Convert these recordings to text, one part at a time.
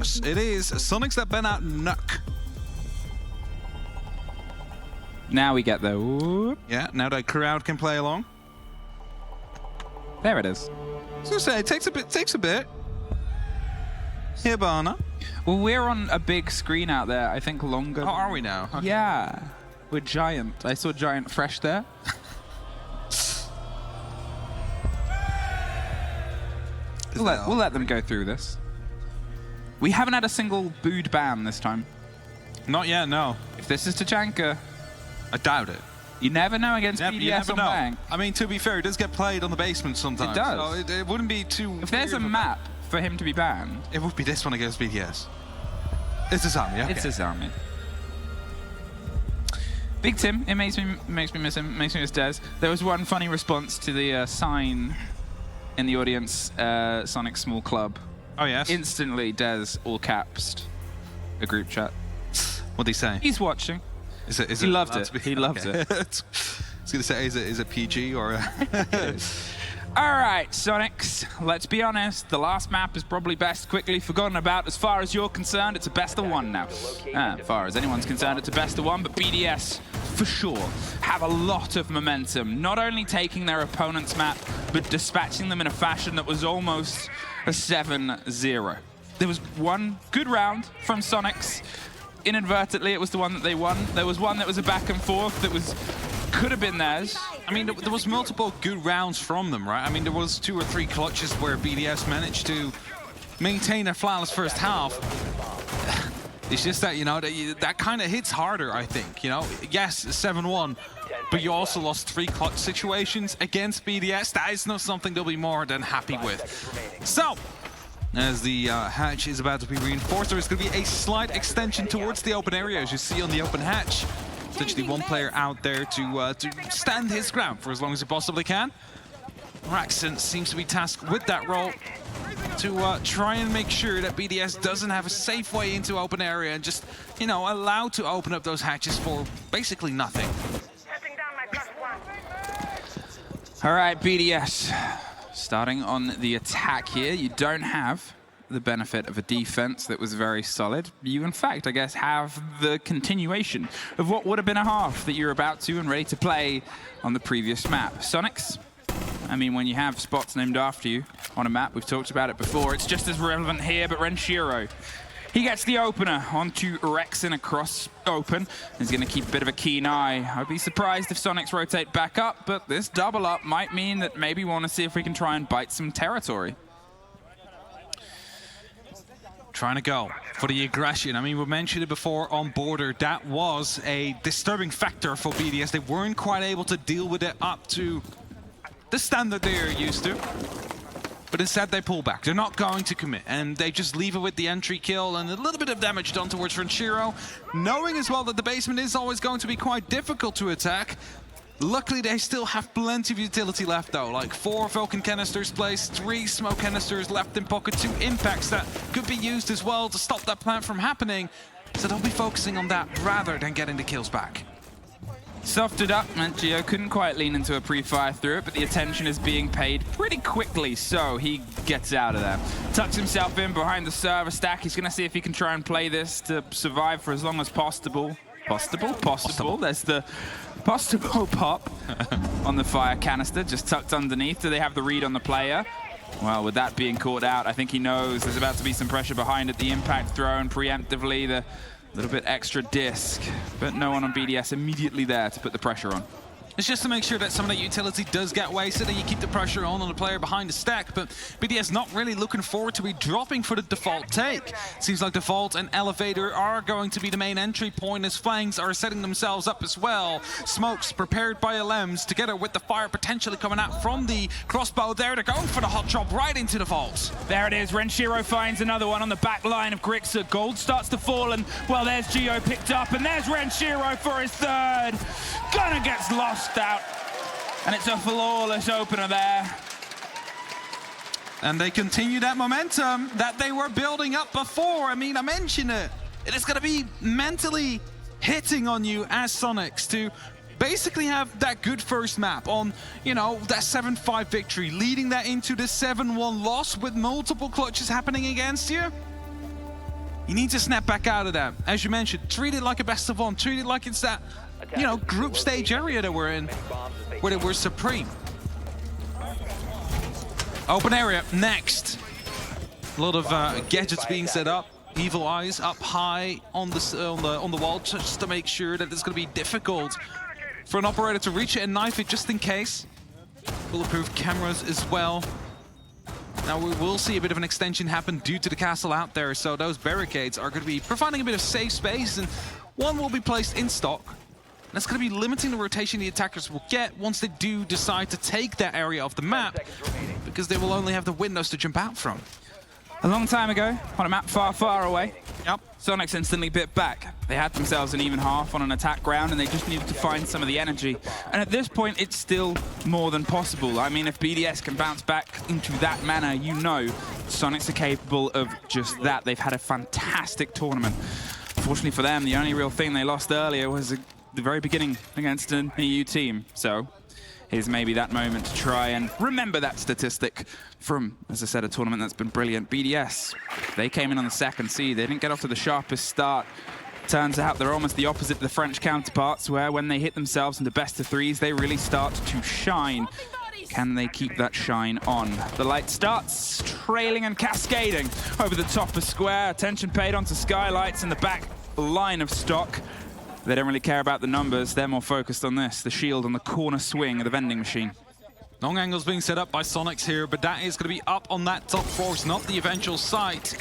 It is Soniqs that been out Nuck. Now we get the whoop. Yeah, now the crowd can play along. There it is. I was gonna say, it takes a bit. Here, Barna. Well, we're on a big screen out there. I think longer. Oh, are we now? Okay. Yeah. We're giant. I saw Giant Fresh there. We'll let them go through this. We haven't had a single booed ban this time. Not yet, no. If this is Tachanka, I doubt it. you never know against BDS you never on know. Bank. I mean, to be fair, it does get played on the basement sometimes. It does. So it wouldn't be too... If there's a map for him to be banned... It would be this one against BDS. It's his army, okay. It's his army. Big Tim, it makes me miss him, makes me miss Dez. There was one funny response to the sign in the audience, Sonic Small Club. Oh, yes? Instantly, Dez all capsed a group chat. What'd he say? He's watching. Is He it loved allowed it. to be- He loves okay. it. I was going to say, is it PG or... All right, Sonics, let's be honest. The last map is probably best quickly forgotten about. As far as you're concerned, it's a best of one now. As far as anyone's concerned, it's a best of one, but BDS, for sure, have a lot of momentum. Not only taking their opponent's map, but dispatching them in a fashion that was almost a 7-0. There was one good round from Sonics. Inadvertently, it was the one that they won. There was one that was a back and forth that could have been theirs. I mean, there was multiple good rounds from them, right? I mean, there was 2 or 3 clutches where BDS managed to maintain a flawless first half. It's just that, you know, that kind of hits harder, I think. You know, yes, 7-1, but you also lost 3 clutch situations against BDS. That is not something they'll be more than happy with. So, as the hatch is about to be reinforced, there is going to be a slight extension towards the open area, as you see on the open hatch. Essentially one player out there to stand his ground for as long as he possibly can. Raxon seems to be tasked with that role to try and make sure that BDS doesn't have a safe way into open area and just, you know, allowed to open up those hatches for basically nothing. All right, BDS, starting on the attack here. You don't have the benefit of a defense that was very solid. You, in fact, I guess, have the continuation of what would have been a half that you're about to and ready to play on the previous map. Sonics, I mean, when you have spots named after you on a map, we've talked about it before, it's just as relevant here, but Renshiro, he gets the opener onto Rexon across open. He's going to keep a bit of a keen eye. I'd be surprised if Sonics rotate back up, but this double up might mean that maybe we want to see if we can try and bite some territory. Trying to go for the aggression. I mean, we mentioned it before on border. That was a disturbing factor for BDS. They weren't quite able to deal with it up to the standard they are used to. But instead, they pull back. They're not going to commit, and they just leave it with the entry kill and a little bit of damage done towards Renshiro, knowing as well that the basement is always going to be quite difficult to attack. Luckily, they still have plenty of utility left, though. Like 4 Vulcan canisters placed, 3 smoke canisters left in pocket, 2 impacts that could be used as well to stop that plant from happening. So they'll be focusing on that rather than getting the kills back. Softed up, and Gio couldn't quite lean into a pre-fire through it, but the attention is being paid pretty quickly, so he gets out of there. Tucks himself in behind the server stack. He's going to see if he can try and play this to survive for as long as possible. Possible. There's the possible pop on the fire canister, just tucked underneath. Do they have the read on the player? Well, with that being caught out, I think he knows there's about to be some pressure behind it. The impact thrown preemptively, the little bit extra disc, but no one on BDS immediately there to put the pressure on. It's just to make sure that some of that utility does get wasted and you keep the pressure on the player behind the stack, but BDS not really looking forward to be dropping for the default take. Seems like default and elevator are going to be the main entry point as flanks are setting themselves up as well. Smokes prepared by LMs together with the fire potentially coming out from the crossbow there. They're going for the hot drop right into the vault. There it is. Renshiro finds another one on the back line of Grixer. Gold starts to fall, and well, there's Gio picked up, and there's Renshiro for his 3rd. Gunner gets lost out, and it's a flawless opener there. And they continue that momentum that they were building up before. I mean, I mentioned it. It is going to be mentally hitting on you as Sonics to basically have that good first map on, you know, that 7-5 victory, leading that into the 7-1 loss with multiple clutches happening against you. You need to snap back out of that. As you mentioned, treat it like a best of one. Treat it like it's that, you know, group stage area that we're in, where they were supreme. Open area next. A lot of gadgets being set up. Evil eyes up high on the wall just to make sure that it's going to be difficult for an operator to reach it and knife it just in case. Bulletproof cameras as well. Now we will see a bit of an extension happen due to the castle out there, so those barricades are going to be providing a bit of safe space, and one will be placed in stock. That's going to be limiting the rotation the attackers will get once they do decide to take that area of the map, because they will only have the windows to jump out from. A long time ago, on a map far, far away, Yep. Soniqs instantly bit back. They had themselves an even half on an attack ground, and they just needed to find some of the energy. And at this point, it's still more than possible. I mean, if BDS can bounce back into that manner, you know Soniqs are capable of just that. They've had a fantastic tournament. Fortunately for them, the only real thing they lost earlier was the very beginning against an EU team. So here's maybe that moment to try and remember that statistic from, as I said, a tournament that's been brilliant. BDS, they came in on the second seed. They didn't get off to the sharpest start. Turns out they're almost the opposite of the French counterparts, where when they hit themselves into best of threes, they really start to shine. Can they keep that shine on? The light starts trailing and cascading over the top of square. Attention paid onto skylights in the back line of stock. They don't really care about the numbers. They're more focused on this, the shield on the corner swing of the vending machine. Long angles being set up by Soniqs here, but that is going to be up on that top floor. It's not the eventual site.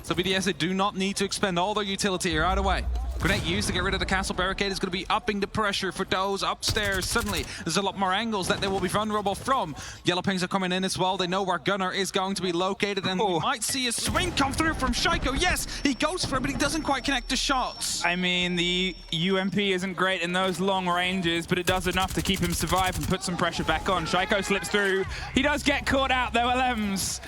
So BDS, they do not need to expend all their utility here. Either way, grenade used to get rid of the castle barricade is going to be upping the pressure for those upstairs. Suddenly, there's a lot more angles that they will be vulnerable from. Yellow pings are coming in as well. They know where Gunnar is going to be located, and we might see a swing come through from Shaiko. Yes, he goes for it, but he doesn't quite connect the shots. I mean, the UMP isn't great in those long ranges, but it does enough to keep him survive and put some pressure back on. Shaiko slips through. He does get caught out, though, Lems.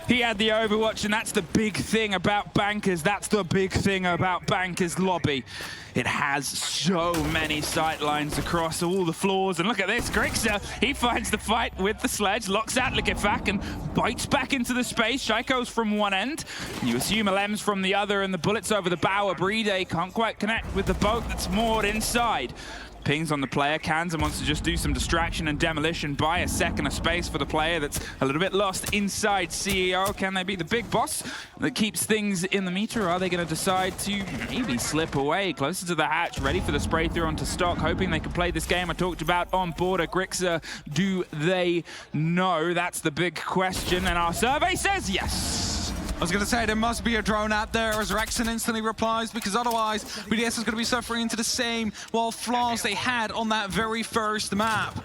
He had the Overwatch, and that's the big thing about Bankers. That's the big thing about Bankers lobby. It has so many sight lines across all the floors. And look at this, Grixer, he finds the fight with the sledge, locks out Likifak and bites back into the space. Shaiko's from one end. You assume Alem's from the other, and the bullets over the bow of Bride can't quite connect with the boat that's moored inside. Pings on the player. Kanza wants to just do some distraction and demolition, buy a second of space for the player that's a little bit lost inside CEO. Can they be the big boss that keeps things in the meter? Or are they going to decide to maybe slip away closer to the hatch, ready for the spray through onto stock, hoping they can play this game I talked about on border? Grixer, do they know? That's the big question, and our survey says yes. I was going to say, there must be a drone out there, as Rexon instantly replies, because otherwise BDS is going to be suffering into the same, well, flaws they had on that very first map.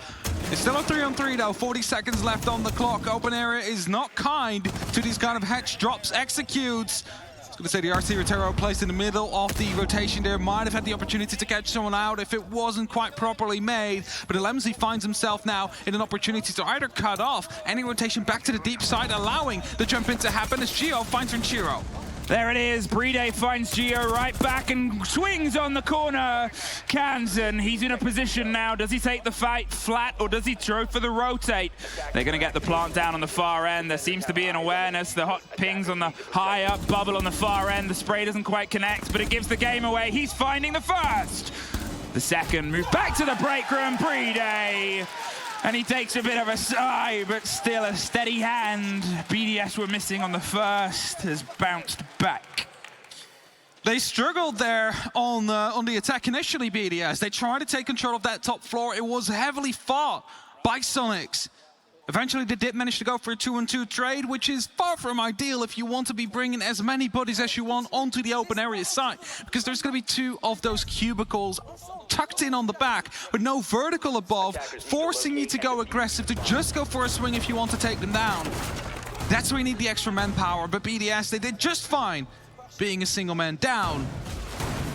It's still a 3-on-3 though, 40 seconds left on the clock. Open area is not kind to these kind of hatch drops. Executes. I was going to say the RC Rotero placed in the middle of the rotation there might have had the opportunity to catch someone out if it wasn't quite properly made, but Alemzi finds himself now in an opportunity to either cut off any rotation back to the deep side, allowing the jump in to happen as Gio finds Renchiro. There it is. Bride finds Gio right back and swings on the corner. Kansan, he's in a position now. Does he take the fight flat or does he throw for the rotate? They're going to get the plant down on the far end. There seems to be an awareness. The hot pings on the high up, bubble on the far end. The spray doesn't quite connect, but it gives the game away. He's finding the first. The second, move back to the break room. Bride. And he takes a bit of a sigh, but still a steady hand. BDS were missing on the first, has bounced back. They struggled there on the attack initially, BDS. They tried to take control of that top floor. It was heavily fought by Soniqs. Eventually, they did manage to go for a 2-on-2 trade, which is far from ideal if you want to be bringing as many bodies as you want onto the open area side, because there's going to be two of those cubicles tucked in on the back with no vertical above, forcing you to go aggressive, to just go for a swing if you want to take them down. That's where you need the extra manpower, but BDS, they did just fine being a single man down.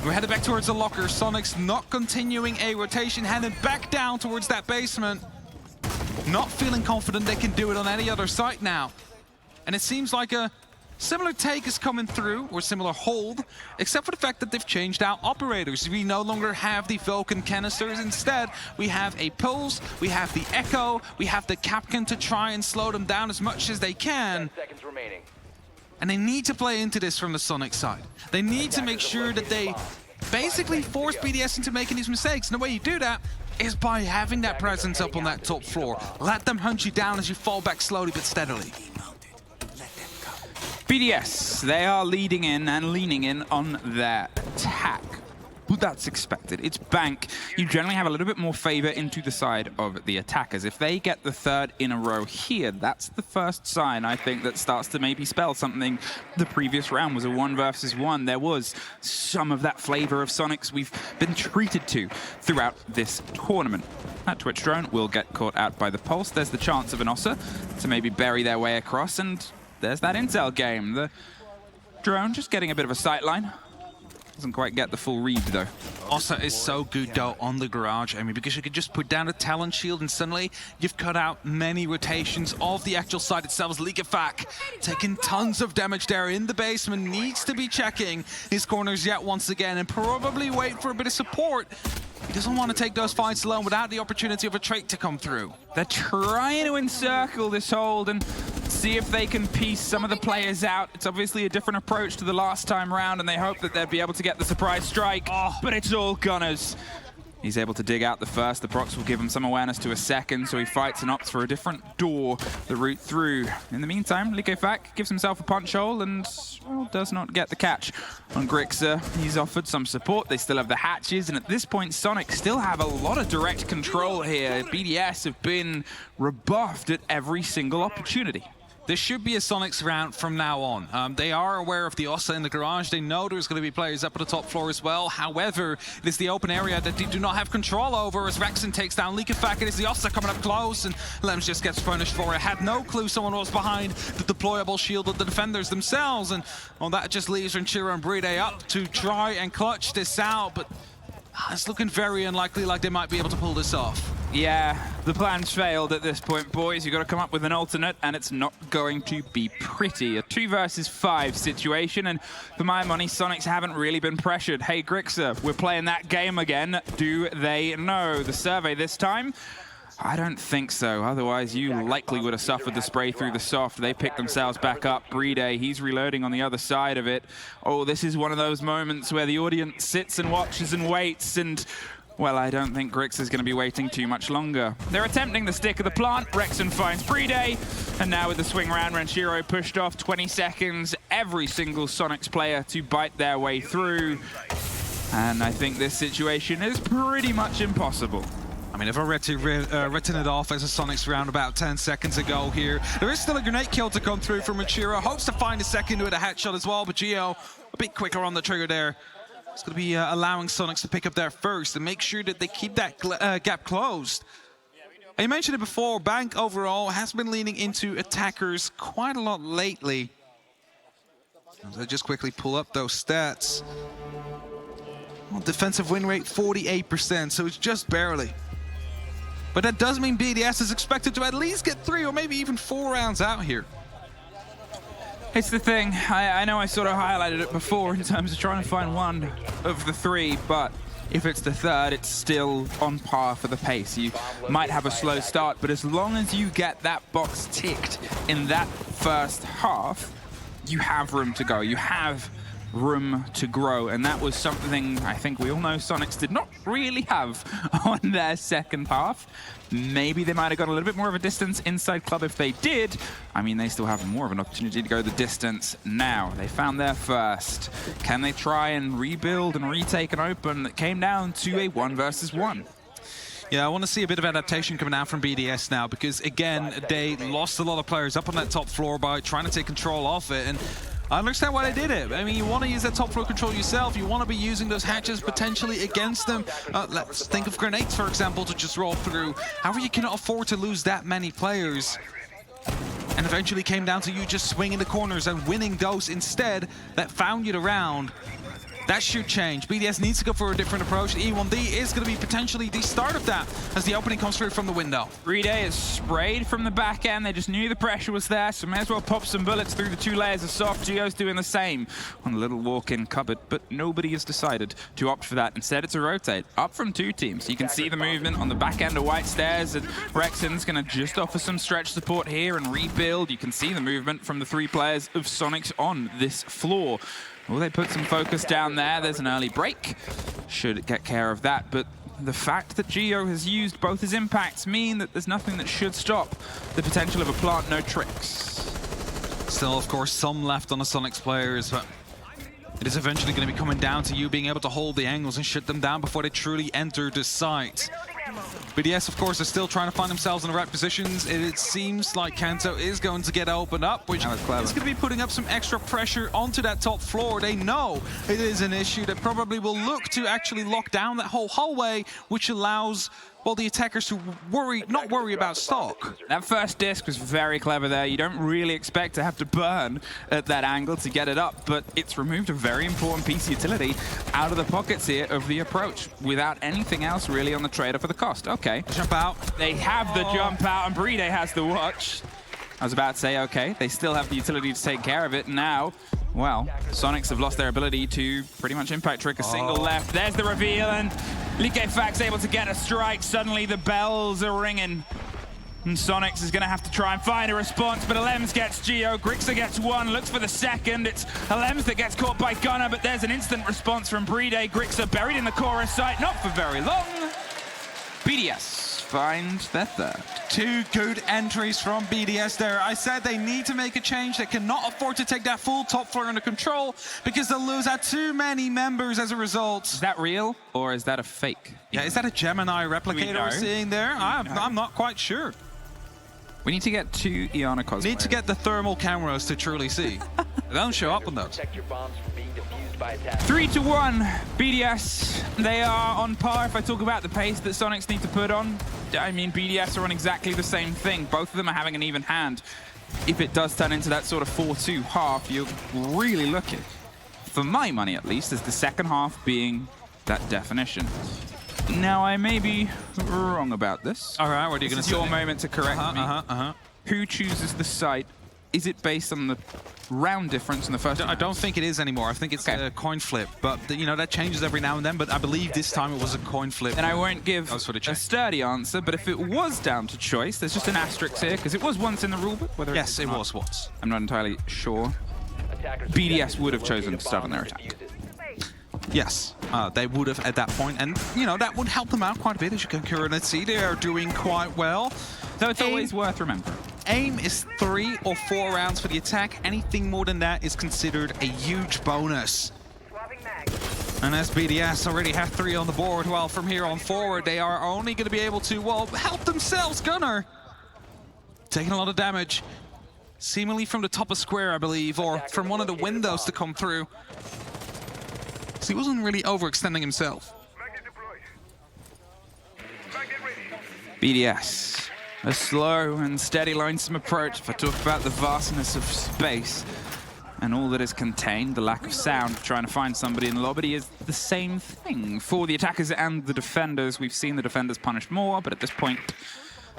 We're headed back towards the locker. Soniqs not continuing a rotation, headed back down towards that basement. Not feeling confident they can do it on any other site now. And it seems like a similar take is coming through, or similar hold, except for the fact that they've changed out operators. We no longer have the Vulcan canisters. Instead, we have a Pulse, we have the Echo, we have the Kapkan to try and slow them down as much as they can. 10 seconds remaining. And they need to play into this from the Sonic side. They need to make sure that they basically force BDS into making these mistakes. And the way you do that is by having that presence up on that top floor. Let them hunt you down as you fall back slowly but steadily. BDS, they are leading in and leaning in on their attack. But that's expected. It's Bank. You generally have a little bit more favor into the side of the attackers. If they get the third in a row here, that's the first sign, I think, that starts to maybe spell something. The previous round was a 1 versus 1. There was some of that flavor of Sonics we've been treated to throughout this tournament. That Twitch drone will get caught out by the pulse. There's the chance of an Ossa to maybe bury their way across, and there's that intel game. The drone just getting a bit of a sightline. Doesn't quite get the full read, though. Ossa is so good, though, on the garage, I mean, because you could just put down a talent shield and suddenly you've cut out many rotations of the actual side itself. Leakefak taking tons of damage there in the basement, needs to be checking his corners yet once again and probably wait for a bit of support. He doesn't want to take those fights alone without the opportunity of a trait to come through. They're trying to encircle this hold and see if they can piece some of the players out. It's obviously a different approach to the last time round, and they hope that they'll be able to get the surprise strike, but it's all Gunners. He's able to dig out the first. The procs will give him some awareness to a second, so he fights and opts for a different door, the route through. In the meantime, Leakefak gives himself a punch hole and, well, does not get the catch on Grixer. He's offered some support. They still have the hatches, and at this point, Sonic still have a lot of direct control here. BDS have been rebuffed at every single opportunity. This should be a Sonics round from now on. They are aware of the Ossa in the garage. They know there's going to be players up at the top floor as well. However, it is the open area that they do not have control over as Rexon takes down Leakefak. It is the Ossa coming up close, and Lems just gets punished for it. Had no clue someone was behind the deployable shield of the defenders themselves, and well, that just leaves Renchiro and Bride up to try and clutch this out, but it's looking very unlikely like they might be able to pull this off. Yeah, the plan's failed at this point, boys. You've got to come up with an alternate, and it's not going to be pretty. A 2 versus 5 situation, and for my money, Sonics haven't really been pressured. Hey, Grixer, we're playing that game again. Do they know? The survey this time? I don't think so. Otherwise, you likely would have suffered the spray through the soft. They picked themselves back up. Bride, he's reloading on the other side of it. Oh, this is one of those moments where the audience sits and watches and waits, and well, I don't think Grix is going to be waiting too much longer. They're attempting the stick of the plant. Rexon finds Bride, and now with the swing round, Renchiro pushed off 20 seconds. Every single Sonics player to bite their way through. And I think this situation is pretty much impossible. I mean, if I written it off as a Sonics round about 10 seconds ago here, there is still a grenade kill to come through from Renchiro. Hopes to find a second with a headshot as well, but Gio a bit quicker on the trigger there. It's going to be allowing Sonics to pick up there first and make sure that they keep that gap closed. I mentioned it before, Bank overall has been leaning into attackers quite a lot lately. So just quickly pull up those stats. Well, defensive win rate 48%, so it's just barely. But that does mean BDS is expected to at least get 3 or maybe even 4 rounds out here. It's the thing, I know I sort of highlighted it before in terms of trying to find one of the 3, but if it's the third, it's still on par for the pace. You might have a slow start, but as long as you get that box ticked in that first half, you have room to go. You have room to grow, and that was something I think we all know Sonics did not really have on their second half. Maybe they might have got a little bit more of a distance inside club if they did. I mean, they still have more of an opportunity to go the distance now. They found their first. Can they try and rebuild and retake an open that came down to a 1 versus 1? Yeah, I want to see a bit of adaptation coming out from BDS now, because again, they lost a lot of players up on that top floor by trying to take control of it, and I understand why they did it. I mean, you want to use that top floor control yourself. You want to be using those hatches potentially against them. Let's think of grenades, for example, to just roll through. However, you cannot afford to lose that many players. And eventually came down to you just swinging the corners and winning those instead that found you the round. That should change. BDS needs to go for a different approach. The E1D is going to be potentially the start of that as the opening comes through from the window. BDS is sprayed from the back end. They just knew the pressure was there, so may as well pop some bullets through the 2 layers of soft. Geo's doing the same on the little walk-in cupboard, but nobody has decided to opt for that. Instead, it's a rotate up from 2 teams. You can see the movement on the back end of White Stairs, and Rexon's going to just offer some stretch support here and rebuild. You can see the movement from the 3 players of Soniqs on this floor. Well, they put some focus down there. There's an early break. Should get care of that, but the fact that Geo has used both his impacts mean that there's nothing that should stop the potential of a plant no tricks. Still, of course, some left on the Soniqs players, but it is eventually going to be coming down to you being able to hold the angles and shut them down before they truly enter the site. BDS, of course, are still trying to find themselves in the right positions. It seems like Kanto is going to get opened up, which is going to be putting up some extra pressure onto that top floor. They know it is an issue that probably will look to actually lock down that whole hallway, which allows, well, the attackers to not worry about stock. That first disc was very clever there. You don't really expect to have to burn at that angle to get it up, but it's removed a very important piece of utility out of the pockets here of the approach without anything else really on the trader for the cost. Okay. Jump out. They have the jump out, and Bride has the watch. I was about to say, okay, they still have the utility to take care of it. Now, well, Soniqs have lost their ability to pretty much impact trick a single left. There's the reveal, and Likefac's able to get a strike. Suddenly the bells are ringing. And Soniqs is going to have to try and find a response, but Alems gets Geo, Grixa gets 1, looks for the second. It's Alems that gets caught by Gunner, but there's an instant response from Bride. Grixa buried in the chorus site, not for very long. BDS find their third. 2 good entries from BDS there. I said they need to make a change. They cannot afford to take that full top floor under control because they'll lose out too many members as a result. Is that real or is that a fake? Yeah, is that a Gemini replicator we're seeing there? I'm not quite sure. We need to get 2 Iana cosplays. Need to get the thermal cameras to truly see. They don't show up on those. 3-1, BDS. They are on par if I talk about the pace that Soniqs need to put on. I mean, BDS are on exactly the same thing. Both of them are having an even hand. If it does turn into that sort of 4-2 half, you're really looking, for my money at least, as the second half being that definition. Now, I may be wrong about this. All right, what are you going to say? This is your moment to correct me. Who chooses the site? Is it based on the round difference in the first? I don't think it is anymore. I think it's a coin flip, but you know that changes every now and then. But I believe this time it was a coin flip. And I won't give a sturdy answer, but if it was down to choice, there's just an asterisk here because it was once in the rulebook. Whether yes, it was once. I'm not entirely sure. BDS would have chosen to start on their attack. Yes, they would have at that point, and you know that would help them out quite a bit. As you can currently see, they are doing quite well. So it's always worth remembering. Aim is 3 or 4 rounds for the attack. Anything more than that is considered a huge bonus. And as BDS already have 3 on the board, well, from here on forward, they are only going to be able to, well, help themselves. Gunner taking a lot of damage, seemingly from the top of square, I believe, or from one of the windows to come through. So he wasn't really overextending himself. BDS. A slow and steady lonesome approach. If I talk about the vastness of space and all that is contained, the lack of sound, trying to find somebody in the lobby is the same thing for the attackers and the defenders. We've seen the defenders punished more, but at this point,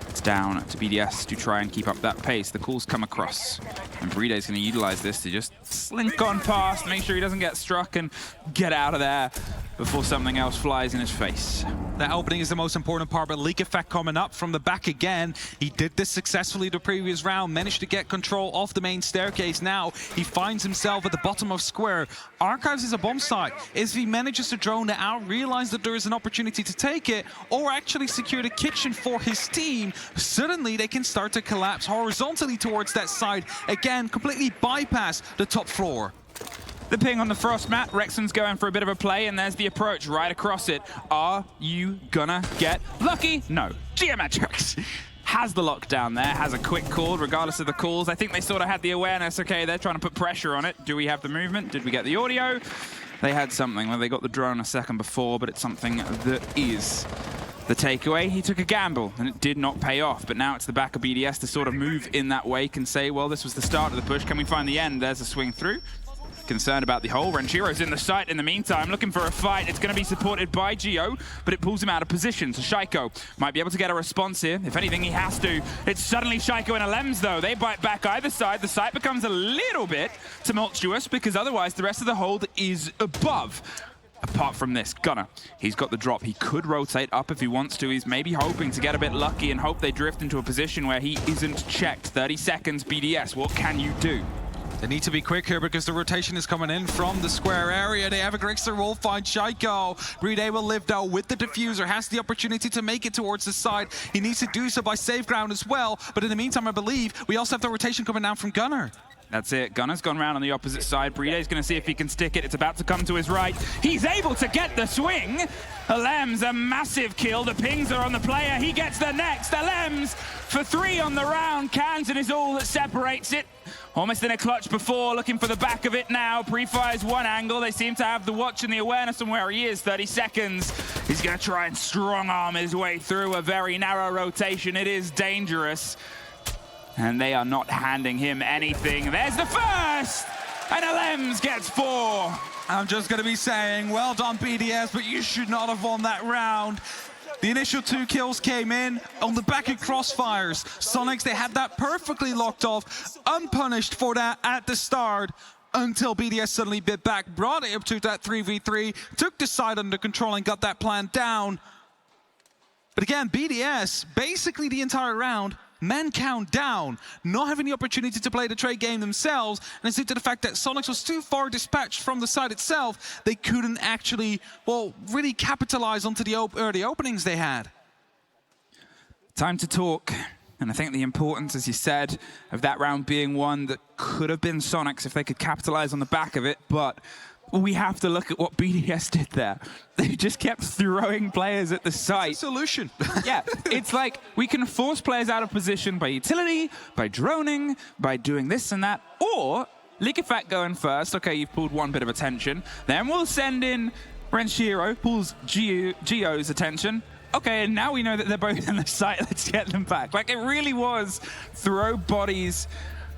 it's down to BDS to try and keep up that pace. The calls come across, and Bride is going to utilize this to just slink on past, make sure he doesn't get struck and get out of there before something else flies in his face. That opening is the most important part, but Leak Effect coming up from the back again. He did this successfully the previous round, managed to get control of the main staircase. Now he finds himself at the bottom of square. Archives is a bomb site. If he manages to drone it out, realize that there is an opportunity to take it, or actually secure the kitchen for his team, suddenly they can start to collapse horizontally towards that side. Again, completely bypass the top floor. The ping on the frost mat. Rexon's going for a bit of a play, and there's the approach right across it. Are you gonna get lucky? No. Geometrics has the lockdown there, has a quick call regardless of the calls. I think they sort of had the awareness. Okay, they're trying to put pressure on it. Do we have the movement? Did we get the audio? They had something. Well, they got the drone a second before, but it's something that is the takeaway. He took a gamble, and it did not pay off. But now it's the back of BDS to sort of move in that way, can say, well, this was the start of the push. Can we find the end? There's a swing through. concerned about the hole. Renchiro's in the site in the meantime, looking for a fight. It's going to be supported by Geo, but it pulls him out of position. So Shaiko might be able to get a response here. If anything, he has to. It's suddenly Shaiko and Alems, though. They bite back either side. The site becomes a little bit tumultuous because otherwise the rest of the hold is above. Apart from this, Gunnar, he's got the drop. He could rotate up if he wants to. He's maybe hoping to get a bit lucky and hope they drift into a position where he isn't checked. 30 seconds, BDS, what can you do? They need to be quick here because the rotation is coming in from the square area. They have a Grixter will find Shaiko. Bride will live though with the diffuser, has the opportunity to make it towards the side. He needs to do so by safe ground as well. But in the meantime, I believe we also have the rotation coming down from Gunnar. That's it. Gunnar's gone round on the opposite side. Bride's going to see if he can stick it. It's about to come to his right. He's able to get the swing. Alems, a massive kill. The pings are on the player. He gets the next. Alems for 3 on the round. Kansan is all that separates it. Almost in a clutch before, looking for the back of it now. Pre-fires one angle. They seem to have the watch and the awareness on where he is. 30 seconds. He's going to try and strong arm his way through a very narrow rotation. It is dangerous. And they are not handing him anything. There's the first! And Alems gets 4. I'm just going to be saying, well done, BDS, but you should not have won that round. The initial 2 kills came in on the back of crossfires. Soniqs, they had that perfectly locked off, unpunished for that at the start, until BDS suddenly bit back, brought it up to that 3v3, took the side under control and got that plan down. But again, BDS, basically the entire round, man count down, not having the opportunity to play the trade game themselves, and it's due to the fact that Soniqs was too far dispatched from the side itself, they couldn't actually, well, really capitalize onto the early openings they had. Time to talk. And I think the importance, as you said, of that round being one that could have been Soniqs if they could capitalize on the back of it, but we have to look at what BDS did there. They just kept throwing players at the site. Solution. Yeah, it's like we can force players out of position by utility, by droning, by doing this and that, or Liquefact going first. Okay, you've pulled one bit of attention. Then we'll send in Renshiro, pulls Geo's attention. Okay, and now we know that they're both in the site. Let's get them back. Like, it really was throw bodies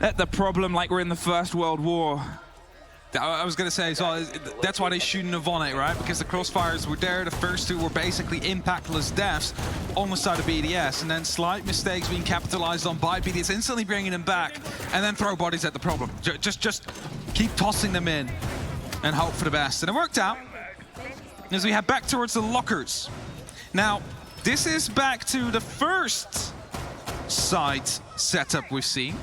at the problem like we're in the First World War. I was going to say, so that's why they shouldn't have won it, right? Because the crossfires were there. The first 2 were basically impactless deaths on the side of BDS, and then slight mistakes being capitalized on by BDS, instantly bringing them back, and then throw bodies at the problem. Just keep tossing them in and hope for the best. And it worked out as we head back towards the lockers. Now, this is back to the first site setup we've seen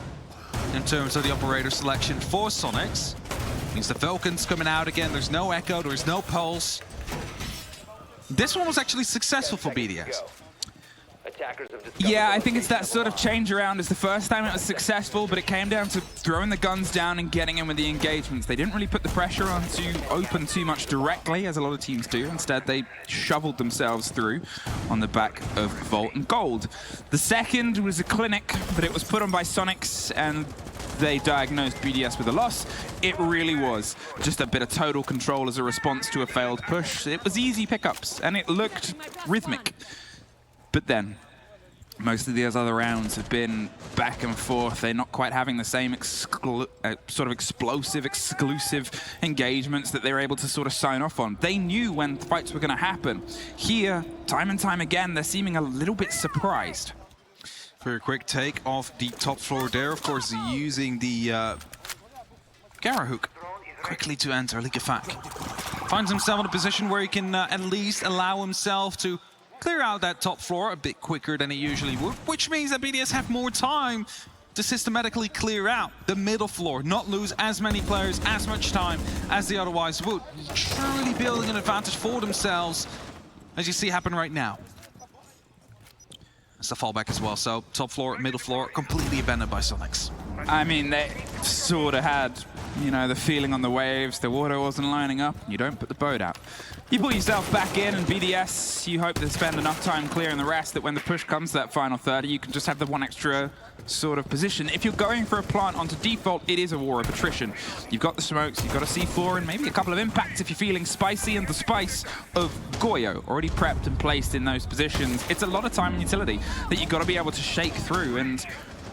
in terms of the operator selection for Soniqs. Means the Falcon's coming out again. There's no Echo, there's no Pulse. This one was actually successful for BDS. Yeah, I think it's that sort of change around. It's the first time it was successful, but it came down to throwing the guns down and getting in with the engagements. They didn't really put the pressure on to open too much directly, as a lot of teams do. Instead, they shoveled themselves through on the back of Vault and Gold. The second was a clinic, but it was put on by Soniqs, and they diagnosed BDS with a loss. It really was just a bit of total control as a response to a failed push. It was easy pickups, and it looked rhythmic. But then, most of these other rounds have been back and forth. They're not quite having the same sort of explosive, exclusive engagements that they were able to sort of sign off on. They knew when fights were going to happen. Here, time and time again, they're seeming a little bit surprised. Very quick take off the top floor there. Of course, using the Gara hook quickly to enter Liquefact. Finds himself in a position where he can at least allow himself to clear out that top floor a bit quicker than he usually would, which means that BDS have more time to systematically clear out the middle floor, not lose as many players, as much time as they otherwise would. Truly building an advantage for themselves, as you see happen right now. It's a fallback as well, so top floor, middle floor, completely abandoned by Soniqs. I mean, they sort of had, you know, the feeling on the waves, the water wasn't lining up, you don't put the boat out. You pull yourself back in, and BDS, you hope to spend enough time clearing the rest that when the push comes to that final 30, you can just have the one extra sort of position. If you're going for a plant onto default, it is a war of attrition. You've got the smokes, you've got a C4, and maybe a couple of impacts if you're feeling spicy, and the spice of Goyo already prepped and placed in those positions. It's a lot of time and utility that you've got to be able to shake through, and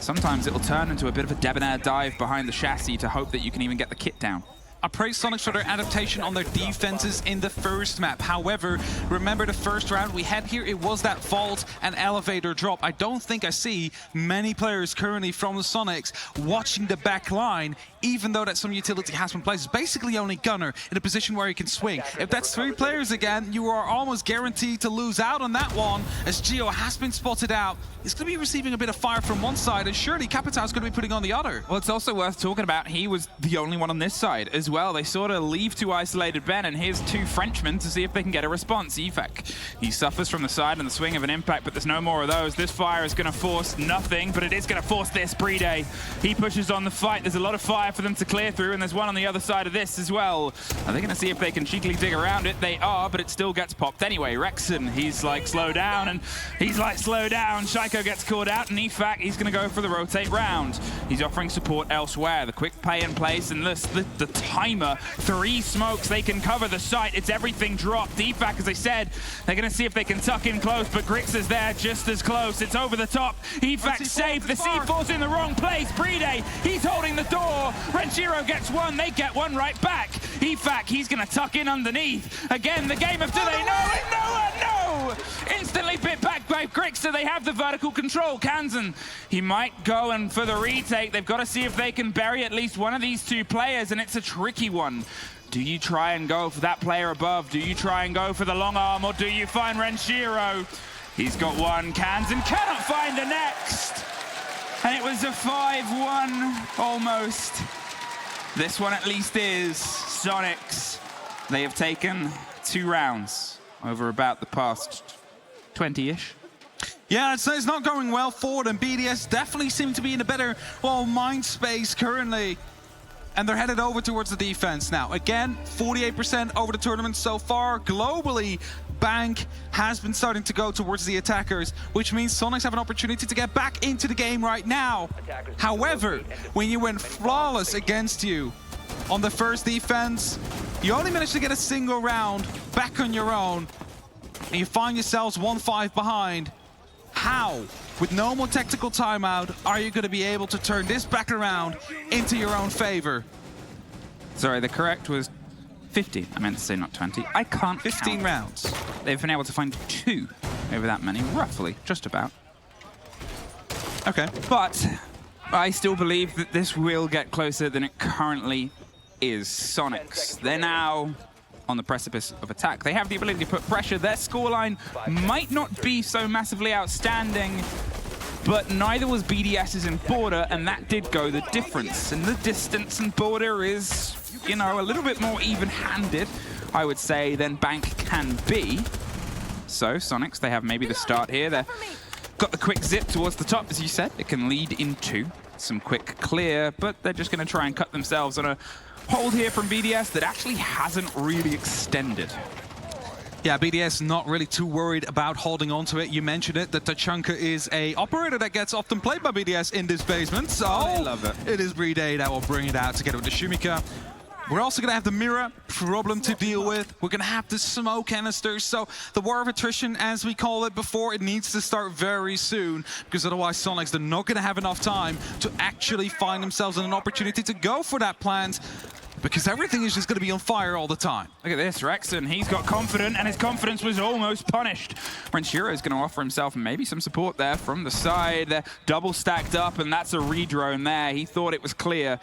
sometimes it'll turn into a bit of a debonair dive behind the chassis to hope that you can even get the kit down. I praise Soniqs for their adaptation on their defenses in the first map. However, remember the first round we had here, it was that vault and elevator drop. I don't think I see many players currently from the Soniqs watching the back line, even though that some utility has been placed. It's basically only Gunner in a position where he can swing. If that's 3 players again, you are almost guaranteed to lose out on that one, as Geo has been spotted out. He's going to be receiving a bit of fire from one side, and surely Capitão's going to be putting on the other. Well, it's also worth talking about he was the only one on this side as well. They sort of leave 2 isolated Ben, and here's 2 Frenchmen to see if they can get a response. Efek, he suffers from the side and the swing of an impact, but there's no more of those. This fire is going to force nothing, but it is going to force this. Brede, he pushes on the fight. There's a lot of fire for them to clear through, and there's one on the other side of this as well. Are they going to see if they can cheekily dig around it? They are, but it still gets popped anyway. Rexon, he's like, slow down, and he's like, slow down. Shaiko gets caught out, and Efek, he's going to go for the rotate round. He's offering support elsewhere. The quick play in place, and the timer. 3 smokes, they can cover the site. It's everything dropped. Efek, as I said, they're going to see if they can tuck in close, but Grix is there just as close. It's over the top. Efek saved. The C4's in the wrong place. Brede, he's holding the door. Renshiro gets one. They get one right back. Efek, he's going to tuck in underneath. Again, the game of do they know it? No! Instantly bit back by Grix, so they have the vertical control. Kansan, he might go and for the retake. They've got to see if they can bury at least one of these 2 players, and it's a tricky one. Do you try and go for that player above? Do you try and go for the long arm, or do you find Renshiro? He's got one. Kansan cannot find the next. And it was a 5-1 almost. This one at least is Soniqs. They have taken 2 rounds over about the past 20-ish. Yeah, it's not going well for them. BDS definitely seem to be in a better, well, mind space currently. And they're headed over towards the defense now. Again, 48% over the tournament so far. Globally, Bank has been starting to go towards the attackers, which means Soniqs have an opportunity to get back into the game right now. However, when you went flawless against you on the first defense, you only managed to get a single round back on your own, and you find yourselves 1-5 behind. How, with no more tactical timeout, are you going to be able to turn this back around into your own favor? Sorry, the correct was 15. I meant to say not 20. I can't 15 count. rounds. They've been able to find 2 over that many, roughly, just about. Okay. But I still believe that this will get closer than it currently is. Soniqs, they're now on the precipice of attack. They have the ability to put pressure. Their scoreline might not be so massively outstanding, but neither was BDS's in Border, and that did go the difference. And the distance in Border is, you know, a little bit more even-handed, I would say, than Bank can be. So Soniqs, they have maybe the start here. They've got the quick zip towards the top, as you said. It can lead into some quick clear, but they're just going to try and cut themselves on a hold here from BDS that actually hasn't really extended. Yeah, BDS not really too worried about holding on to it. You mentioned it, that Tachanka is a operator that gets often played by BDS in this basement. So I love it. It is Brede that will bring it out together with the Shumika. We're also going to have the mirror problem to deal with. We're going to have the smoke canisters. So the war of attrition, as we call it before, it needs to start very soon, because otherwise Soniqs, they're not going to have enough time to actually find themselves in an opportunity to go for that plant, because everything is just going to be on fire all the time. Look at this, Rexon, he's got confidence, and his confidence was almost punished. Renshiro is going to offer himself maybe some support there from the side. They're double stacked up, and that's a redrone there. He thought it was clear.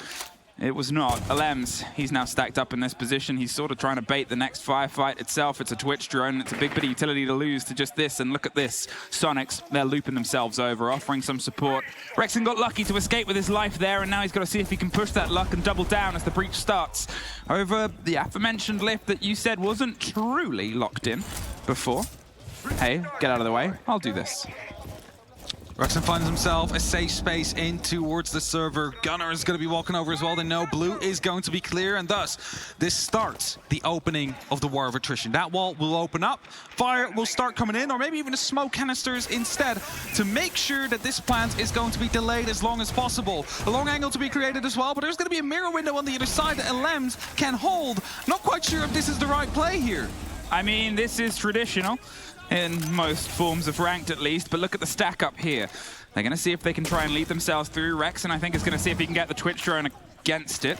It was not. Alems, he's now stacked up in this position. He's sort of trying to bait the next firefight itself. It's a Twitch drone. It's a big bit of utility to lose to just this. And look at this. Soniqs, they're looping themselves over, offering some support. Rexon got lucky to escape with his life there, and now he's got to see if he can push that luck and double down as the breach starts over the aforementioned lift that you said wasn't truly locked in before. Hey, get out of the way. I'll do this. Rexon finds himself a safe space in towards the server. Gunner is going to be walking over as well. They know blue is going to be clear, and thus this starts the opening of the war of attrition. That wall will open up, fire will start coming in, or maybe even the smoke canisters instead, to make sure that this plant is going to be delayed as long as possible. A long angle to be created as well, but there's going to be a mirror window on the other side that Lems can hold. Not quite sure if this is the right play here. I mean, this is traditional in most forms of ranked at least, but look at the stack up here. They're going to see if they can try and lead themselves through. Rexon, I think, is going to see if he can get the Twitch drone against it.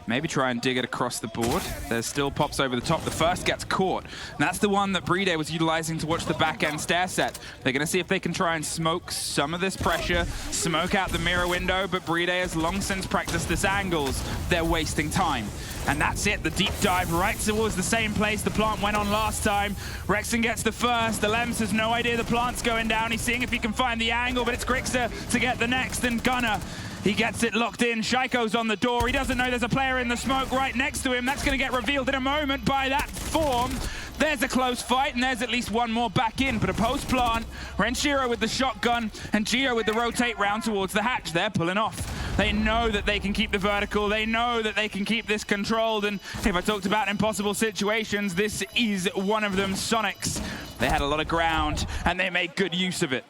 Maybe try and dig it across the board. There's still pops over the top. The first gets caught. And that's the one that BDS was utilizing to watch the back end stair set. They're going to see if they can try and smoke some of this pressure, smoke out the mirror window, but BDS has long since practiced this angles. They're wasting time. And that's it, the deep dive right towards the same place the plant went on last time. Rexon gets the first. Alems has no idea the plant's going down. He's seeing if he can find the angle, but it's Grixer to get the next, and Gunner, he gets it locked in. Shaiko's on the door. He doesn't know there's a player in the smoke right next to him. That's going to get revealed in a moment by that form. There's a close fight, and there's at least one more back in. But a post-plant, Renshiro with the shotgun, and Gio with the rotate round towards the hatch. They're pulling off. They know that they can keep the vertical. They know that they can keep this controlled. And if I talked about impossible situations, this is one of them. Soniqs, they had a lot of ground, and they made good use of it.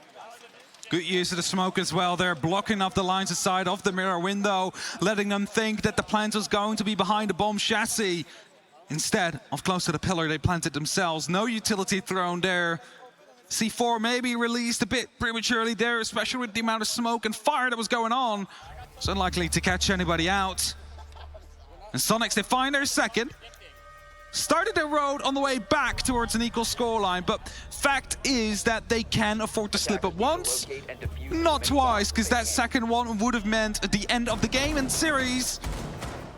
Good use of the smoke as well. They're blocking off the lines aside of the mirror window, letting them think that the plant was going to be behind the bomb chassis. Instead of close to the pillar, they planted themselves. No utility thrown there. C4 maybe released a bit prematurely there, especially with the amount of smoke and fire that was going on. It's unlikely to catch anybody out. And Soniqs, they find their second. Started their road on the way back towards an equal scoreline, but fact is that they can afford to slip up once, not twice, because that second one would have meant the end of the game and series.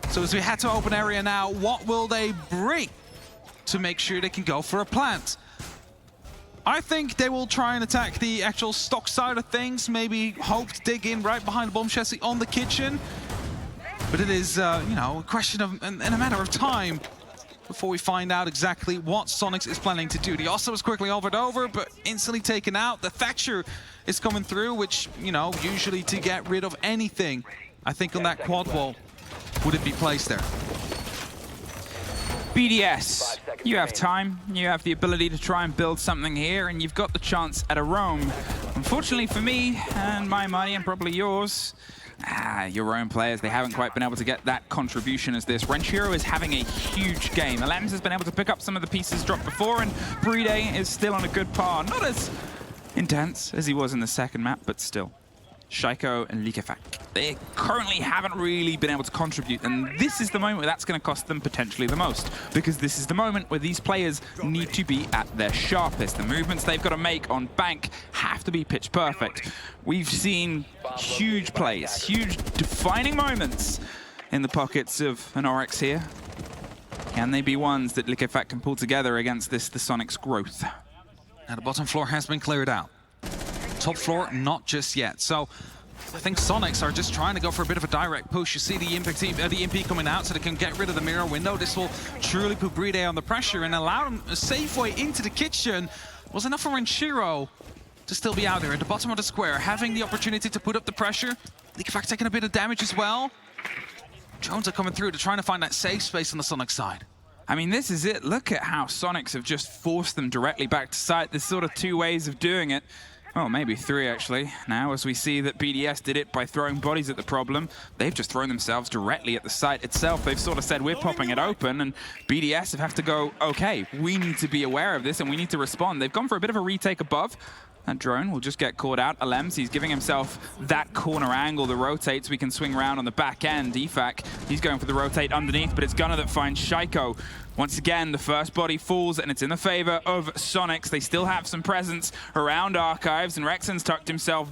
So as we head to open area now, what will they bring to make sure they can go for a plant? I think they will try and attack the actual stock side of things, maybe hope to dig in right behind the bomb chassis on the kitchen. But it is, you know, a question of, in a matter of time, before we find out exactly what Soniqs is planning to do. The Ossa was quickly hovered over, but instantly taken out. The Thatcher is coming through, which, you know, usually to get rid of anything, I think on that quad wall, would it be placed there? BDS, you have time, you have the ability to try and build something here, and you've got the chance at a roam. Unfortunately for me, and my money, and probably yours, your own players, they haven't quite been able to get that contribution as this. Renshiro is having a huge game. Alems has been able to pick up some of the pieces dropped before, and BDS is still on a good par. Not as intense as he was in the second map, but still. Shaiko and Likefak, they currently haven't really been able to contribute, and this is the moment where that's going to cost them potentially the most, because this is the moment where these players need to be at their sharpest. The movements they've got to make on bank have to be pitch perfect. We've seen huge plays, huge defining moments in the pockets of an Oryx here. Can they be ones that Likefak can pull together against the Soniqs growth? Now the bottom floor has been cleared out. Top floor, not just yet. So I think Soniqs are just trying to go for a bit of a direct push. You see the EMP coming out so they can get rid of the mirror window. This will truly put BDS under pressure and allow them a safe way into the kitchen. Was enough for Renshiro to still be out there at the bottom of the square, having the opportunity to put up the pressure. Likefak taking a bit of damage as well. Jones are coming through to trying to find that safe space on the Sonic side. I mean, this is it. Look at how Soniqs have just forced them directly back to site. There's sort of two ways of doing it. Oh, maybe three, actually. Now, as we see that BDS did it by throwing bodies at the problem, they've just thrown themselves directly at the site itself. They've sort of said, we're popping it open, and BDS have to go, okay, we need to be aware of this, and we need to respond. They've gone for a bit of a retake above. That drone will just get caught out. Alems, he's giving himself that corner angle, the rotates. We can swing around on the back end. Defak, he's going for the rotate underneath, but it's Gunner that finds Shaiko. Once again, the first body falls, and it's in the favor of Soniqs. They still have some presence around Archives, and Rexon's tucked himself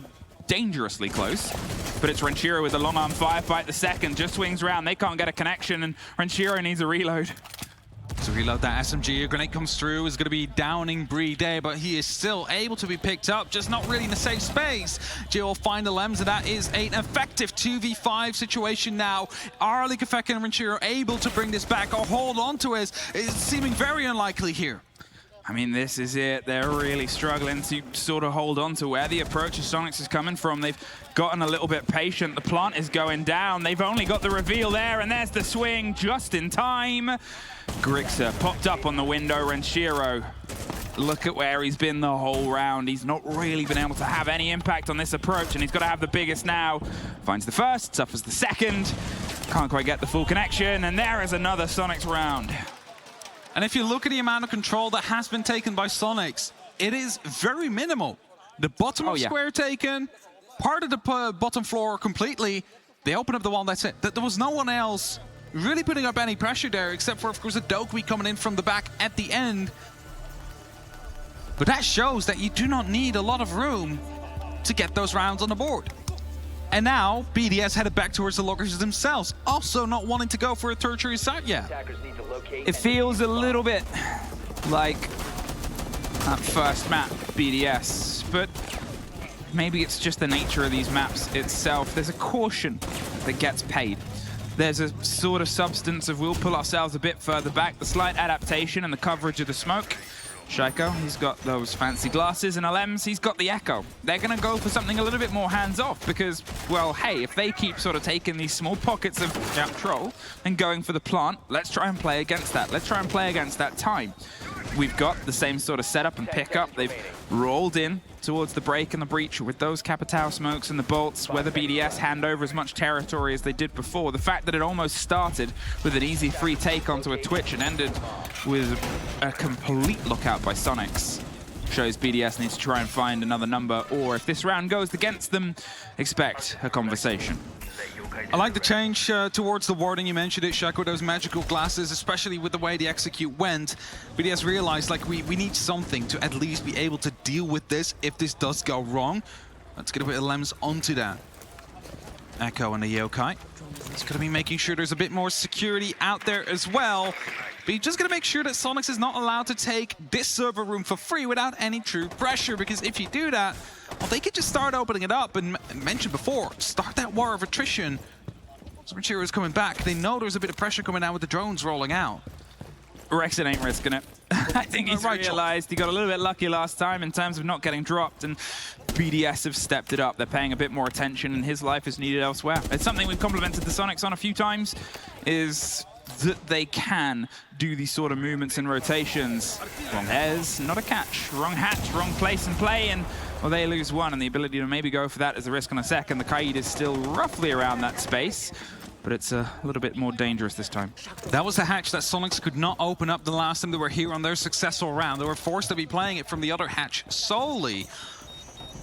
dangerously close. But it's Renshiro with a long arm firefight. The second just swings around. They can't get a connection, and Renshiro needs a reload. To reload that SMG, a grenade comes through, is going to be downing BDS, but he is still able to be picked up, just not really in a safe space. Jay will find the Lems, and that is an effective 2v5 situation now. Are Likefak and Renshiro able to bring this back or hold on to it? It's seeming very unlikely here. I mean, this is it. They're really struggling to sort of hold on to where the approach of Soniqs is coming from. They've gotten a little bit patient. The plant is going down. They've only got the reveal there, and there's the swing just in time. Grixer popped up on the window. Renshiro, look at where he's been the whole round. He's not really been able to have any impact on this approach, and he's got to have the biggest now. Finds the first, suffers the second. Can't quite get the full connection, and there is another Soniqs round. And if you look at the amount of control that has been taken by Soniqs, it is very minimal. The bottom of square taken, part of the bottom floor completely. They open up the wall, that's it. There was no one else really putting up any pressure there, except for, of course, a Dokui coming in from the back at the end. But that shows that you do not need a lot of room to get those rounds on the board. And now, BDS headed back towards the lockers themselves, also not wanting to go for a tertiary site yet. It feels a little bit like that first map, BDS, but maybe it's just the nature of these maps itself. There's a caution that gets paid. There's a sort of substance of we'll pull ourselves a bit further back, the slight adaptation and the coverage of the smoke. Shaiko, he's got those fancy glasses, and LMs, he's got the echo. They're going to go for something a little bit more hands-off because, well, hey, if they keep sort of taking these small pockets of control and going for the plant, let's try and play against that. Let's try and play against that time. We've got the same sort of setup and pickup. They've rolled in towards the break and the breach with those Capitao smokes and the bolts, whether BDS hand over as much territory as they did before. The fact that it almost started with an easy free take onto a Twitch and ended with a complete lookout by Soniqs shows BDS needs to try and find another number, or if this round goes against them, expect a conversation. I like the change towards the warding. You mentioned it, Shaiko, those magical glasses, especially with the way the execute went. BDS realized, like, we need something to at least be able to deal with this if this does go wrong. Let's get a bit of Lems onto that. Echo and the Yokai. He's going to be making sure there's a bit more security out there as well. But he's just going to make sure that Soniqs is not allowed to take this server room for free without any true pressure, because if you do that, well, they could just start opening it up, and mentioned before, start that war of attrition. Soniqs is coming back. They know there's a bit of pressure coming out with the drones rolling out. Rexon ain't risking it. I think he's realized he got a little bit lucky last time in terms of not getting dropped, and BDS have stepped it up. They're paying a bit more attention, and his life is needed elsewhere. It's something we've complimented the Soniqs on a few times, is that they can do these sort of movements and rotations. Wrong airs, not a catch. Wrong hatch, wrong place and play, and well, they lose one, and the ability to maybe go for that is a risk on a second. The Kaid is still roughly around that space, but it's a little bit more dangerous this time. That was the hatch that Soniqs could not open up the last time they were here on their successful round. They were forced to be playing it from the other hatch solely.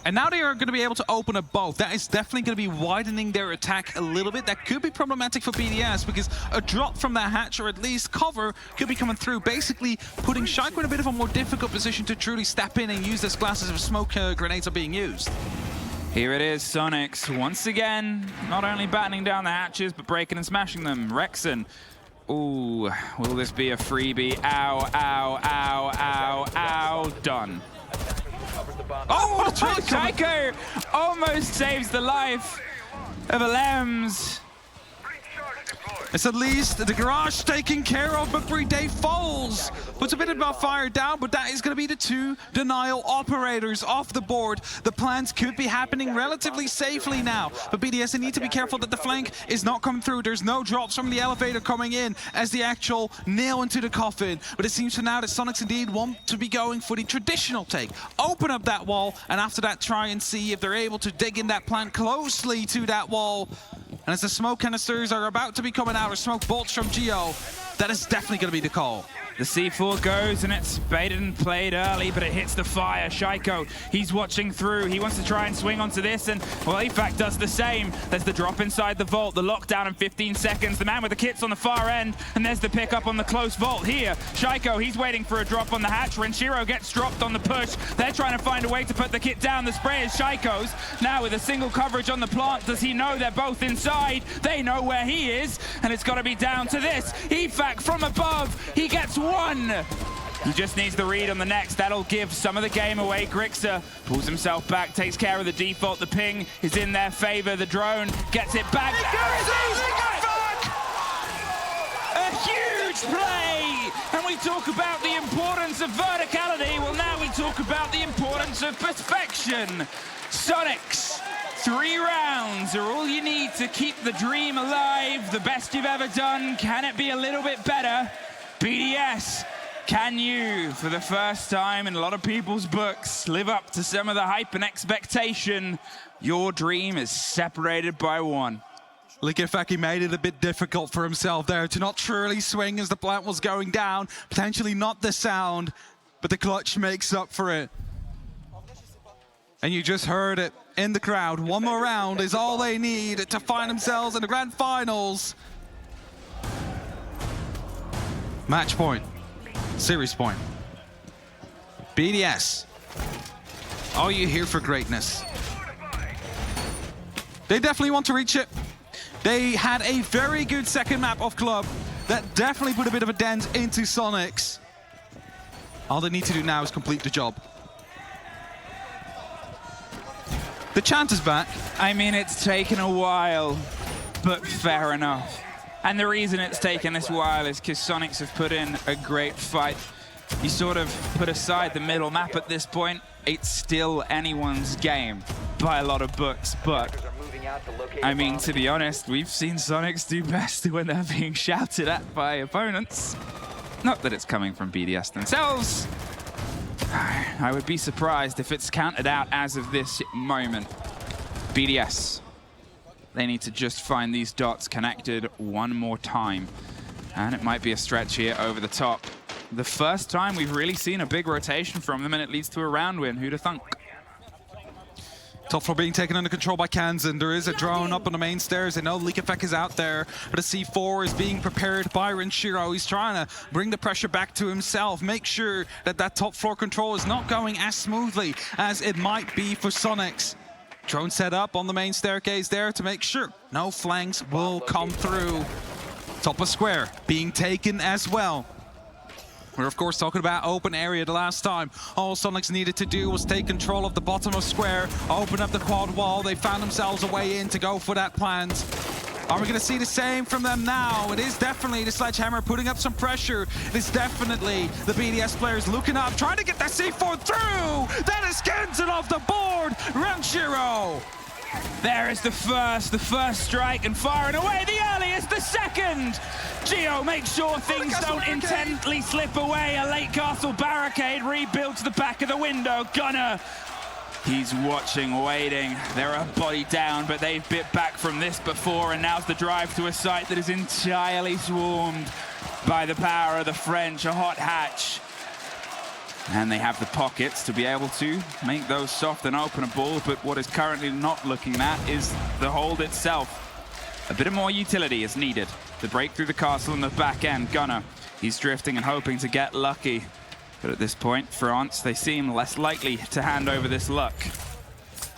And now they are going to be able to open up both. That is definitely going to be widening their attack a little bit. That could be problematic for BDS, because a drop from that hatch, or at least cover, could be coming through, basically putting Shaiko in a bit of a more difficult position to truly step in and use those glasses if smoke grenades are being used. Here it is, Soniqs, once again, not only battening down the hatches, but breaking and smashing them. Rexon, ooh, will this be a freebie? Ow, ow, ow, ow, ow, done. Oh, Shaiko almost saves the life of Lems. It's at least the garage taken care of, but Day falls. Puts a bit of a fire down, but that is going to be the two denial operators off the board. The plans could be happening relatively safely now, but BDS, they need to be careful that the flank is not coming through. There's no drops from the elevator coming in as the actual nail into the coffin. But it seems for now that Soniqs indeed want to be going for the traditional take. Open up that wall, and after that try and see if they're able to dig in that plant closely to that wall. And as the smoke canisters are about to be coming out, or smoke bolts from Geo, that is definitely going to be the call. The C4 goes, and it's baited and played early, but it hits the fire. Shaiko, he's watching through. He wants to try and swing onto this, and, well, EFAC does the same. There's the drop inside the vault, the lockdown in 15 seconds. The man with the kits on the far end, and there's the pickup on the close vault here. Shaiko, he's waiting for a drop on the hatch. Renshiro gets dropped on the push. They're trying to find a way to put the kit down. The spray is Shaiko's. Now with a single coverage on the plant, does he know they're both inside? They know where he is, and it's got to be down to this. EFAC from above, he gets one. He just needs the read on the next. That'll give some of the game away. Grixer pulls himself back, takes care of the default. The ping is in their favor. The drone gets it back. A huge play! And we talk about the importance of verticality. Well, now we talk about the importance of perfection. Soniqs, 3 rounds are all you need to keep the dream alive. The best you've ever done. Can it be a little bit better? BDS, can you, for the first time in a lot of people's books, live up to some of the hype and expectation? Your dream is separated by 1. Look, in fact, he made it a bit difficult for himself there to not truly swing as the plant was going down. Potentially not the sound, but the clutch makes up for it. And you just heard it in the crowd. One more round is all they need to find themselves in the grand finals. Match point. Series point. BDS. Are you here for greatness? They definitely want to reach it. They had a very good second map of Club that definitely put a bit of a dent into Soniqs. All they need to do now is complete the job. The chant is back. I mean, it's taken a while, but fair enough. And the reason it's taken this while is because Soniqs have put in a great fight. You sort of put aside the middle map at this point, it's still anyone's game by a lot of books, but I mean, to be honest, we've seen Soniqs do best when they're being shouted at by opponents. Not that it's coming from BDS themselves. I would be surprised if it's counted out as of this moment. BDS, they need to just find these dots connected one more time. And it might be a stretch here over the top. The first time we've really seen a big rotation from them, and it leads to a round win. Who'd have thunk? Top floor being taken under control by Kansan. There is a drone up on the main stairs. They know Leak Effect is out there, but a C4 is being prepared by Renshiro. He's trying to bring the pressure back to himself, make sure that that top floor control is not going as smoothly as it might be for Soniqs. Drone set up on the main staircase there to make sure no flanks will come through. Top of square being taken as well. We're, of course, talking about open area the last time. All Soniqs needed to do was take control of the bottom of square, open up the quad wall. They found themselves a way in to go for that plant. Are we going to see the same from them now? It is definitely the Sledgehammer putting up some pressure. It is definitely the BDS players looking up, trying to get that C4 through. That is Kansan off the board. Renshiro. There is the first strike, and firing away the earliest, the second. Geo makes sure things don't intently slip away. A late castle barricade rebuilds the back of the window. Gunner, he's watching, waiting. They're a body down, but they've bit back from this before, and now's the drive to a site that is entirely swarmed by the power of the French, a hot hatch. And they have the pockets to be able to make those soft and openable, but what is currently not looking at is the hold itself. A bit of more utility is needed to break through the castle in the back end. Gunner, he's drifting and hoping to get lucky. But at this point, France, they seem less likely to hand over this luck.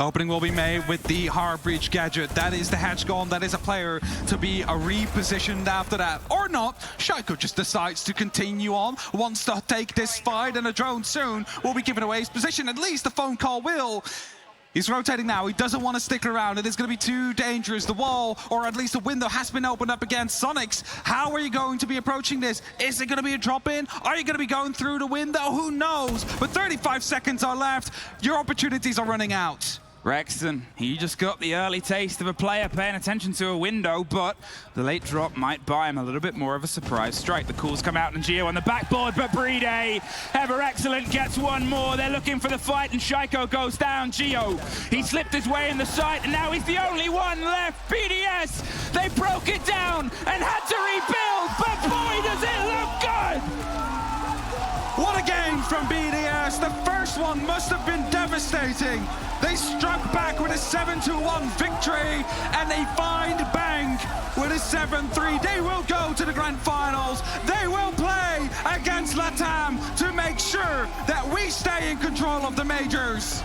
Opening will be made with the hard breach gadget. That is the hatch gone. That is a player to be repositioned after that. Or not. Shaiko just decides to continue on, wants to take this fight, and a drone soon will be giving away his position. At least the phone call will. He's rotating now. He doesn't want to stick around. It is going to be too dangerous. The wall, or at least the window, has been opened up against Soniqs. How are you going to be approaching this? Is it going to be a drop-in? Are you going to be going through the window? Who knows? But 35 seconds are left. Your opportunities are running out. Rexton, he just got the early taste of a player paying attention to a window, but the late drop might buy him a little bit more of a surprise strike. The calls come out and Geo on the backboard, but Brede, ever excellent, gets one more. They're looking for the fight and Shaiko goes down. Geo, he slipped his way in the site and now he's the only one left. BDS, they broke it down and had to rebuild, but boy does it look good! What a game from BDS. The first one must have been devastating. They struck back with a 7-1 victory, and they find Bank with a 7-3. They will go to the grand finals. They will play against LATAM to make sure that we stay in control of the majors.